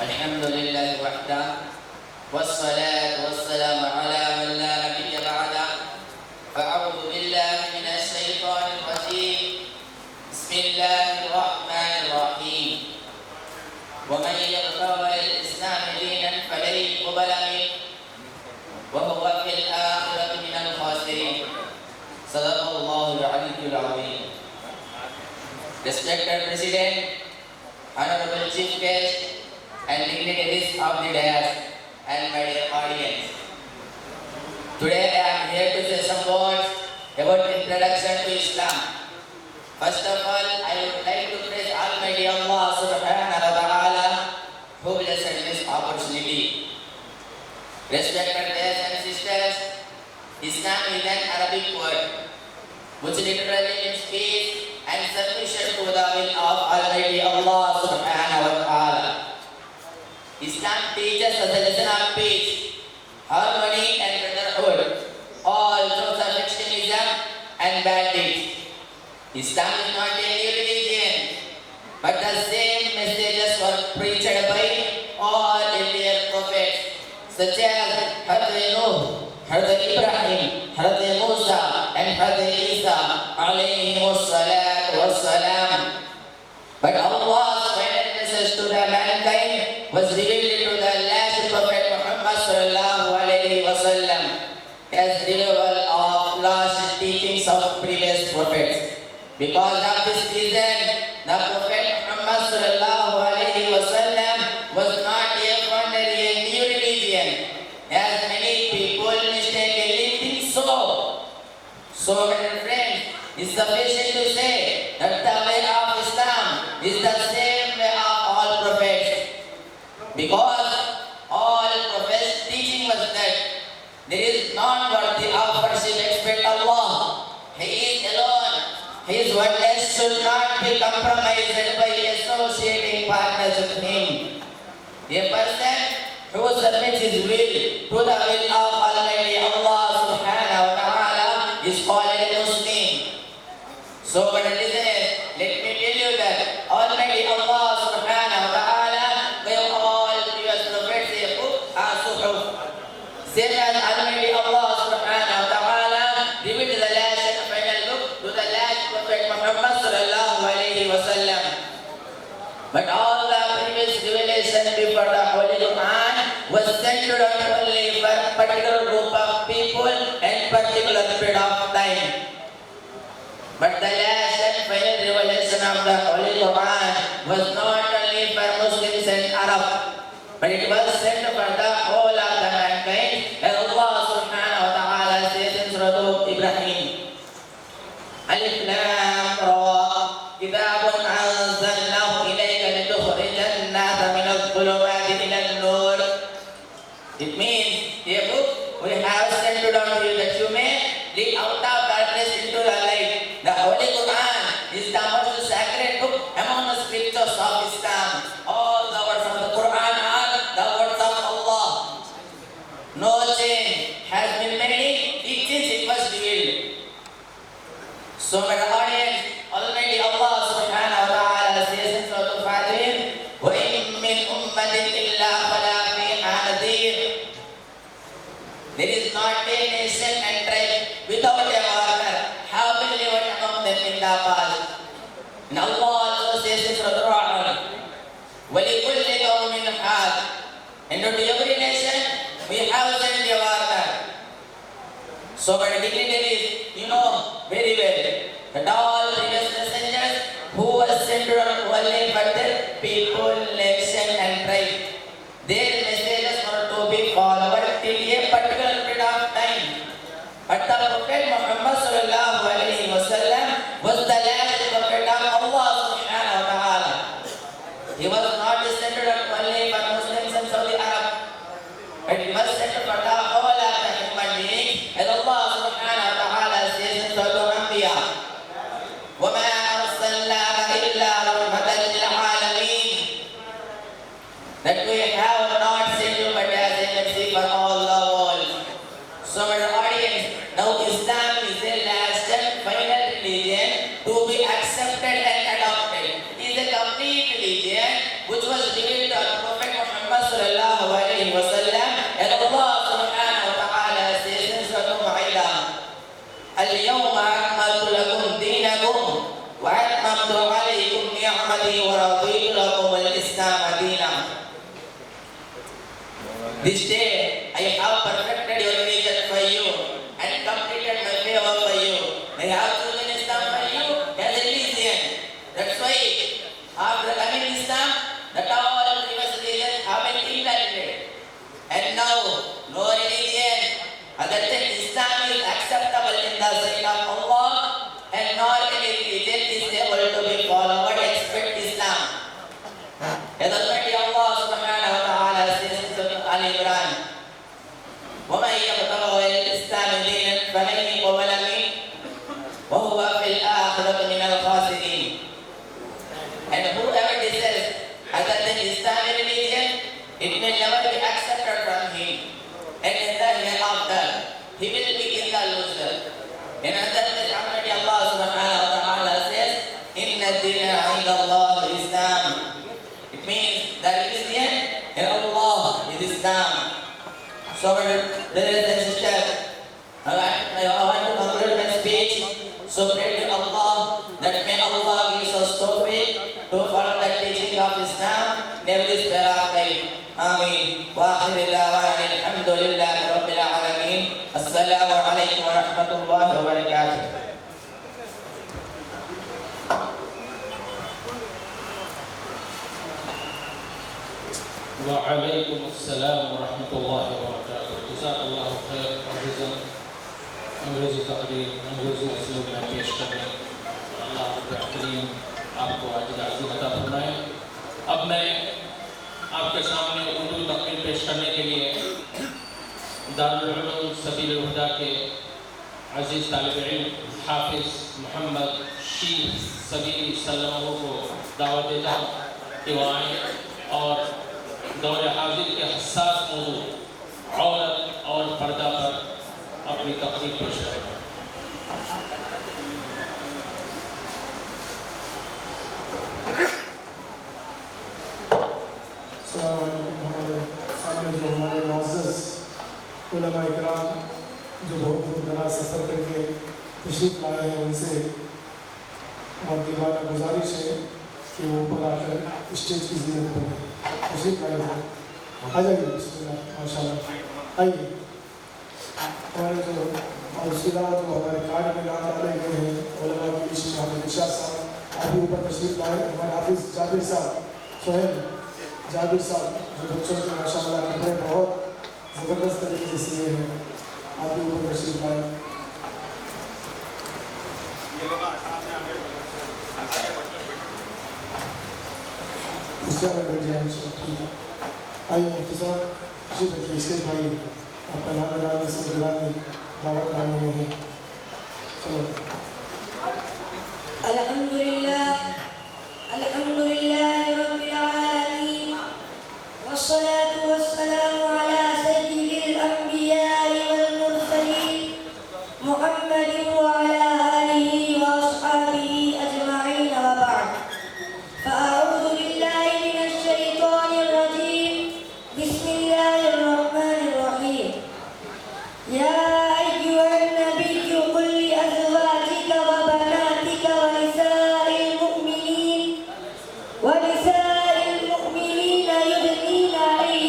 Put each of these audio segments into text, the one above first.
الحمد لله وحده والصلاة والسلام على من لا نبي بعده فأعوذ بالله من الشيطان الرجيم بسم الله الرحمن الرحيم ومن يبتغي الإسلام دينا فلن يقبل منه وهو في الآخرة من الخاسرين صدق الله العلي العظيم. Respected President, Honorable Chief Guest, and dignitaries of the dais, and my dear audience. Today I am here to say some words about introduction to Islam. First of all, I would like to praise Almighty Allah subhanahu wa ta'ala who blessed this opportunity. Respected brothers and sisters, Islam is an Arabic word which literally means peace and submission to the will of Almighty Allah subhanahu wa ta'ala. Islam teaches us a lesson of peace, harmony and brotherhood, all sorts of extremism and bad deeds. Islam is not a new religion, but the same messages were preached by all earlier prophets, such as Hazrat Nuh, Hazrat Ibrahim, Hazrat Musa, and Hazrat Isa, alayhi wassalatu wassalam. But Allah's final message to the mankind was revealed to the last prophet Muhammad sallallahu alayhi wasallam as renewal of lost teachings of previous prophets. Because of this reason, the prophet Muhammad sallallahu alayhi wasallam was not founded a new religion, as many people mistakenly think so. So, my friends, it's sufficient to say that the way of Islam is the same way of all prophets. Because all prophets' teaching was that there is none worthy of worship except Allah. He is alone. His oneness should not be compromised by associating partners with Him. A person who submits his will to the will of Almighty Allah subhanahu wa ta'ala is called a Muslim. So, but listeners, let me tell you that Almighty Allah subhanahu wa ta'ala gave all previous prophets a book, Suhuf. Same as Almighty Allah subhanahu wa ta'ala revealed the last and final book to the last prophet Muhammad sallallahu alayhi wa sallam. But all the previous revelation before the Holy Quran was centered on only one particular group of people and particular period of time. But the last and final revelation of the Holy Quran was not only for Muslims and Arabs, but it was sent for the whole of the mankind, as Allah subhanahu wa ta'ala says in Surah Ibrahim. Alif Lam Ra, Kitabun anzalnahu ilayka litukhrijan nasa min adh-dhulumati ila an-nur. It means a book we have sent down to you that you may lead out of darkness into the light. The Holy Quran is the most sacred book among the scriptures of Islam. All the words of the Quran are the words of Allah. No change has been made since it was revealed. So, my audience, Almighty Allah subhanahu wa ta'ala says in Surah Al-Fatir, وَإِن مِّنْ أُمَّةٍ إِلَّا خَلَا فِيهَا نَذِيرٌ. There is not a nation and tribe without a warner, having lived among them in the past. And Allah also says in Surah Al-Ra'd, وَلِكُلِّ قَوْمٍ حَادٍ. And to every nation, we have sent a warner. So, but dignitaries, you know very well that all previous messengers who were sent on only for their people, nation and tribe, their messages were to be followed till a particular period of time. But the Prophet Muhammad sallallahu alayhi wa sallam was the last prophet of Allah subhanahu wa ta'ala. He was not sent on only for Muslims and Saudi Arab, but he was sent for the whole of the human beings, as Allah subhanahu wa ta'ala says in Surah Al-Anbiya, أمتي ورضيت لكم الإسلام دينا. This day I have perfected your religion for you and completed my favor for you. I have chosen Islam for you as a religion. That's why after coming Islam, that all previous religions have been invalidated. And now no religion other than Islam is acceptable in the sight of Allah, and nor any religion is able to be followed except Islam. As Almighty Allah subhanahu wa ta'ala says in Surah Al-Imran, وَمَنْ يَبْتَغِ غَيْرَ الْإِسْلَامِ دِينًا فَلَنْ يُقْبَلَ مِنْهُ وَهُوَ فِي الْآخِرَةِ مِنَ الْخَاسِرِينَ. And whoever desires other than Islamic religion, it may never be accepted from him. And in the hereafter, he will be in the loser. In another place, Almighty Allah subhanahu wa ta'ala says, إِنَّ الدِّينَ عِنْدَ اللَّهِ الْإِسْلَامِ. It means the religion in Allah is Islam. So, brothers and sisters, I want to conclude my speech. So pray to Allah that may Allah give us tawfiq to follow the teaching of Islam, never is thereafter. Ameen. Wa akhiru da'wana alhamdulillahi rabbil alamin. Assalamu alaikum wa rahmatullahi wa barakatuh. وعليكم السلام ورحمة الله وبركاته. جزاک اللہ خیر عزیزاً. انگریزی تقریر انگریزی اسلوب میں پیش کرنے اللہ بہترین آپ کو عاجز عظیم عطا فرمائے. اب میں آپ کے سامنے اردو تقریر پیش کرنے کے لیے دارالعلوم سبیل الہدیٰ کے عزیز طالب علم حافظ محمد شیخ سبیلی صلی اللہ علیہ وسلم کو دعوت دیتا ہوں کہ وہ آئیں اور دور حاضر کے حساس موضوع عورت اور پردہ پر اپنی تقریر پیش کریں. السلام علیکم. ہمارے سامنے جو ہمارے معزز علماء اکرام جو بہت دور دراز سفر کر کے تشریف لائے ہیں، ان سے مدیبانہ گزارش ہے کہ وہ اوپر آ کر اسٹیج کی زینت کریں. تشریف لائے ہیں، آ جائیے. بسم اللہ. ماشاء اللہ آئیے. ہمارے جو اور اس کے علاوہ جو ہمارے کارڈ میں نام ڈالے گئے ہیں علماء کی لسٹ میں حافظ ارشاد صاحب ابھی اوپر تشریف لائے. ہمارے حافظ جابر صاحب سہیل جابر صاحب جو بچوں کے ماشاء اللہ کپڑے بہت زبردست طریقے سے سیے ہیں، آپ بھی اوپر تشریف لائے. اس طرح بیٹھ جائیں. ٹھیک ہے. آئیے مفتی صاحب تشریف رکھیے. اس کے بھائی آپ کا نام ڈالنے سے گرامی دعوت نامے میں ہے. چلو. الحمدللہ رب العالمین والصلاة والسلام على سيد الأنبياء والمرسلين محمد وعلى آله وأصحابه أجمعين وبعد. فأعوذ بالله من الشيطان الرجيم. بسم الله الرحمن الرحيم. يا أيها النبي قل لأزواجك وبناتك ونساء المؤمنين يدنين عليهن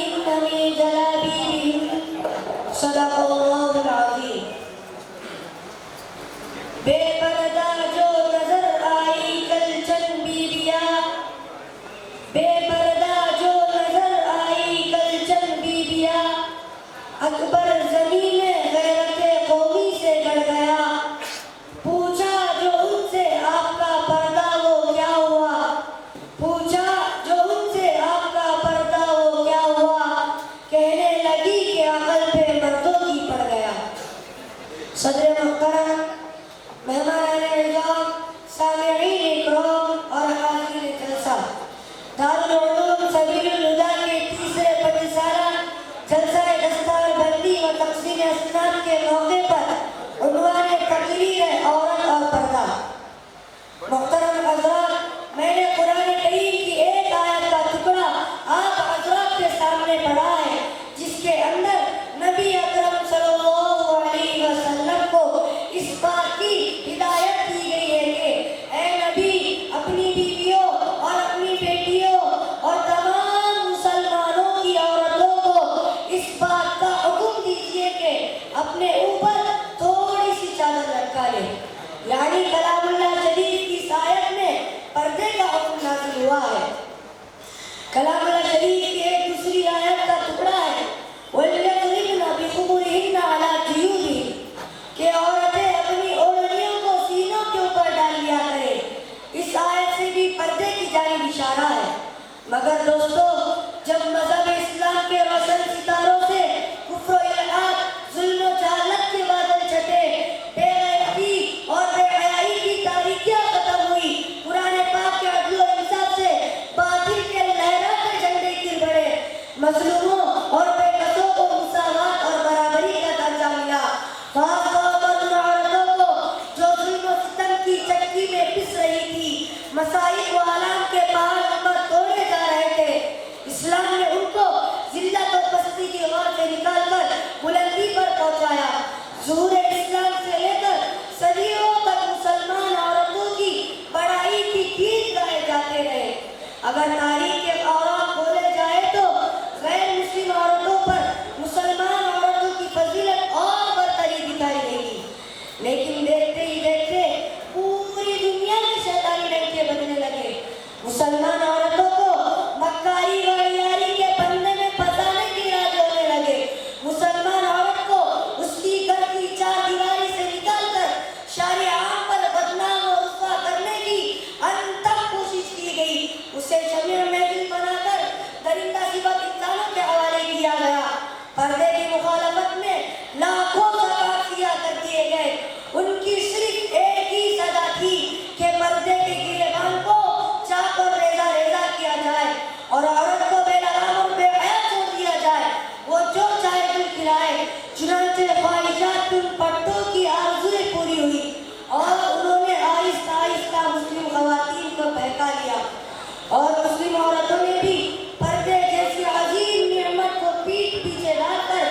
کلام اللہ شریف کی ایک دوسری آیت کا ٹکڑا ہے وَلْيَضْرِبْنَ بِخُمُرِهِنَّ عَلَىٰ جُيُوبِهِنَّ کہ عورتیں اپنی اوڑھنیوں کو سینوں کے اوپر ڈال لیا کریں۔ اس آیت سے بھی پردے کی جانب اشارہ ہے۔ مگر دوستو، جب مذہب اسلام کے روشن ستاروں سے کفر و الحاد، ظلم و جہالت کے بادل چھٹے، بے غیرتی اور بے حیائی کی تاریکیاں ختم ہوئی، قرآن پاک کے عدل و انصاف سے باطل کے لہراتے جھنڈے گر پڑے، مظلوموں اور بے قصوں کو مساوات اور برابری کا درجہ ملا، خاص طور پر ان عورتوں کو جو ظلم و ستم کی چکی میں پس رہی تھی، مسائل و آلام کے پہاڑ ان پر توڑے جا رہے تھے۔ اسلام نے ان کو ذلت و پستی کی غار سے نکال کر بلندی پر پہنچایا۔ ظہور اسلام سے لے کر صدیوں تک مسلمان عورتوں کی بڑائی کی گیت گائے جاتے رہے۔ اگر تاریخ کے اوراق کھولے جائے تو غیر مسلم عورتوں پر مسلمان عورتوں کی فضیلت اور برتری دکھائی دے گی، لیکن دیکھتے ہی دیکھتے پوری دنیا میں شیطانی ڈنکے بجنے لگے۔ مسلمان عورتوں کو مکاری و عیاری کے بندے میں پھنسانے کے ارادے ہونے لگے۔ مسلمان عورت کو اس کی گھر کی چار دیواری سے نکال کر شارع عام پر بدنام و رسوا کرنے کی انتم کوشش کی گئی، اسے شمع محفل بنا کر درندہ صفت انسانوں کے حوالے کیا گیا۔ پردے کی مخالفت میں لاکھوں زکوٰۃ سیاہ کر دیے گئے۔ ان کی صرف ایک ہی سزا تھی کہ پردے کے گریبان کو چاک اور ریزہ ریزہ کیا جائے اور عورت کو بے لگام اور بے حیا چھوڑ دیا جائے، وہ جو چاہے دل کھلائے۔ چنانچہ خواہشات ان پٹوں کی آرزویں پوری ہوئی اور انہوں نے آہستہ آہستہ مسلم خواتین کو بہکا لیا، اور مسلم عورتوں نے بھی پردے جیسی عظیم نعمت کو پیٹھ پیچھے ڈال کر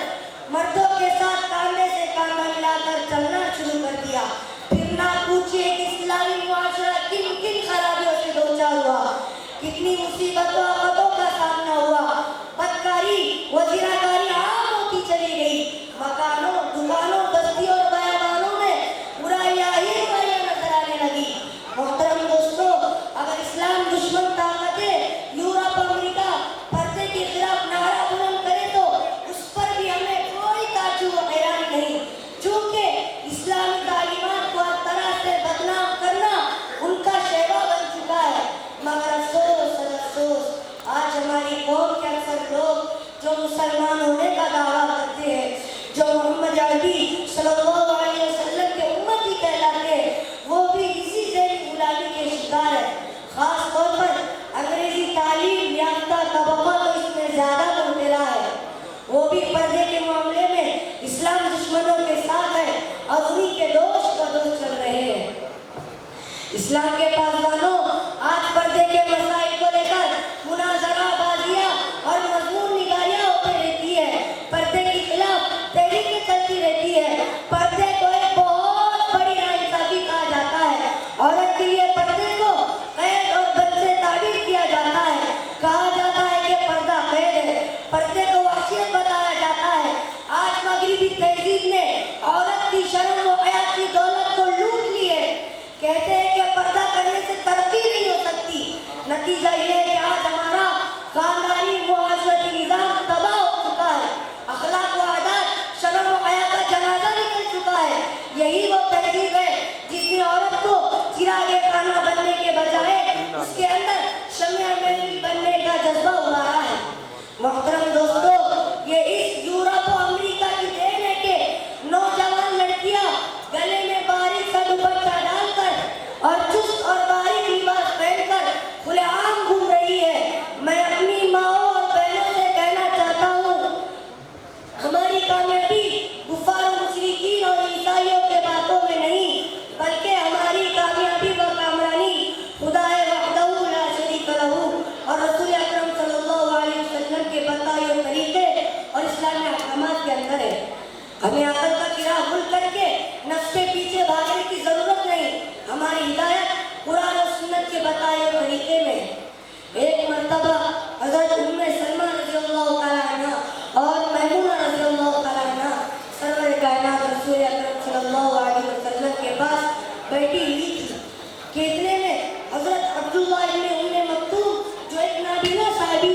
مردوں کے ساتھ کاندھے سے کاندھا ملا کر چلنا شروع کر دیا۔ پھر نہ پوچھئے کہ اسلامی معاشرہ کن کن خرابیوں سے دوچار ہوا، کتنی مصیبتوں آفتوں کا سامنا ہوا۔ بدکاری و زناکاری عام ہوتی چلی گئی، مکانوں، دکانوں، بستیوں اور بیابانوں میں برائیاں ہی برائیاں نظر آنے لگی۔ محترم دوستو، اگر اسلام دشمن طاقتیں یورپ امریکہ پردے کے خلاف نعرہ بلند کرے تو اس پر بھی ہمیں کوئی تعجب و حیرانی نہیں، چونکہ اسلامی تعلیمات کو ہر طرح سے بدنام کرنا ان کا شیوا بن چکا ہے۔ مگر افسوس آج ہماری قوم کے اکثر لوگ جو مسلمان ہونے کا دعویٰ کرتے ہیں، جو محمد عربی صلی اللہ علیہ وسلم کے امتی کہلاتے ہیں، وہ بھی اسی ذہنی غلامی کے شکار ہے۔ خاص طور پر انگریزی تعلیم یافتہ طبقہ تو اس میں زیادہ مبتلا ہے، وہ بھی پردے کے معاملے میں اسلام دشمنوں کے ساتھ ہے اور انہی کے دوست کا دوست چل رہے ہیں۔ اسلام کے پاسبانوں آج پردے کے مسائل کو لے کر مناظرہ بازیاں اور مضمون نگاریاں ہوتی رہتی ہے، پردے کے خلاف تحریکیں چلتی رہتی ہے۔ پردے کو ایک بہت بڑی ناانصافی کہا جاتا ہے۔ عورت کے لیے پردے کو قید اور بند سے تعبیر کیا جاتا ہے، کہا جاتا ہے کہ پردہ قید ہے، پردے کو وحشیت بتایا جاتا ہے۔ آج مغربی تہذیب نے عورت کی شرم و حیا کی دولت کو لوٹ لی ہے، کہتے ہیں کہ پردہ کرنے سے ترقی نہیں ہو سکتی۔ نتیجہ یہ ہے کہ آج ہمارا خاندانی معاشرتی نظام تباہ ہو چکا ہے، اخلاق و عادات، شرم و حیا کا جنازہ نکل چکا ہے۔ یہی وہ تہذیب ہے جس نے عورت کو چراغ خانہ بننے کے بجائے اس کے اندر شمع محفل بننے کا جذبہ ابھارا ہے۔ محترم دوستو، یہ اس یورپ و امریکہ کی دین ہے کہ نوجوان لڑکیاں گلے میں باریک سا دوپٹہ ڈال کر اور چست اور باریک لباس پہن کر کھلے عام گھوم رہی ہے۔ میں اپنی ماؤں اور بہنوں سے کہنا چاہتا ہوں، ہماری کامیابی کفار و مشرکین اور عیسائیوں کے باتوں میں نہیں، بلکہ ہماری کامیابی و کامرانی خدا وحدہ لا شریک لہ اور رسول اکرم صلی اللہ علیہ وسلم کے بتائے ہوئے طریقے اور اسلامی احکامات کے اندر ہے۔ ہمیں عقل کا چراغ بھول کر کے نفس کے پیچھے بھاگنے کی ضرورت نہیں، ہماری ہدایت قرآن و سنت کے بتائے ہوئے طریقے میں۔ ایک مرتبہ حضرت ام سلمہ رضی اللہ تعالیٰ عنہ اور میمونہ رضی اللہ تعالیٰ عنہ سرور کائنات رسول اکرم صلی اللہ علیہ وسلم کے پاس بیٹھی ہوئی تھی کہ اتنے میں حضرت عبداللہ ابن ام مکتوم جو ایک نابینا صحابی